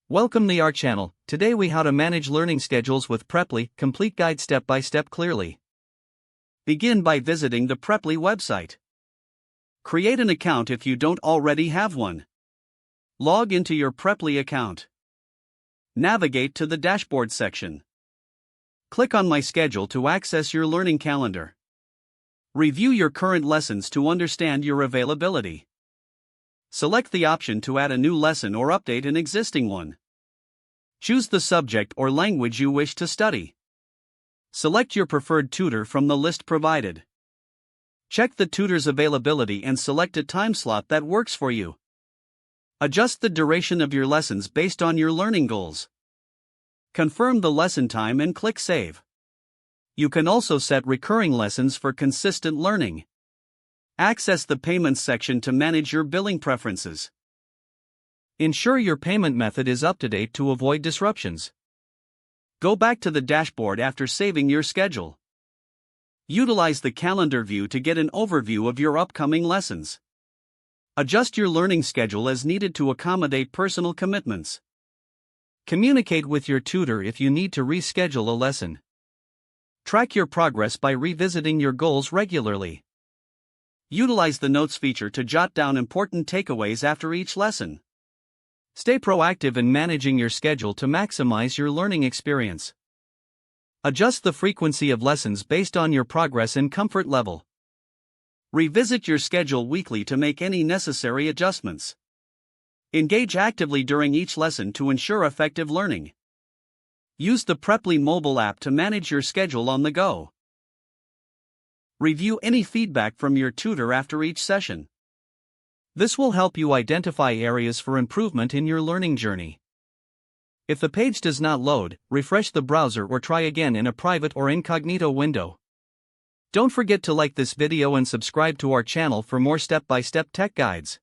Welcome to our channel. Today we how to manage learning schedules with Preply, complete guide step by step clearly. Begin by visiting the Preply website. Create an account if you don't already have one. Log into your Preply account. Navigate to the dashboard section. Click on My Schedule to access your learning calendar. Review your current lessons to understand your availability. Select the option to add a new lesson or update an existing one. Choose the subject or language you wish to study. Select your preferred tutor from the list provided. Check the tutor's availability and select a time slot that works for you. Adjust the duration of your lessons based on your learning goals. Confirm the lesson time and click Save. You can also set recurring lessons for consistent learning. Access the Payments section to manage your billing preferences. Ensure your payment method is up to date to avoid disruptions. Go back to the dashboard after saving your schedule. Utilize the calendar view to get an overview of your upcoming lessons. Adjust your learning schedule as needed to accommodate personal commitments. Communicate with your tutor if you need to reschedule a lesson. Track your progress by revisiting your goals regularly. Utilize the Notes feature to jot down important takeaways after each lesson. Stay proactive in managing your schedule to maximize your learning experience. Adjust the frequency of lessons based on your progress and comfort level. Revisit your schedule weekly to make any necessary adjustments. Engage actively during each lesson to ensure effective learning. Use the Preply mobile app to manage your schedule on the go. Review any feedback from your tutor after each session. This will help you identify areas for improvement in your learning journey. If the page does not load, refresh the browser or try again in a private or incognito window. Don't forget to like this video and subscribe to our channel for more step-by-step tech guides.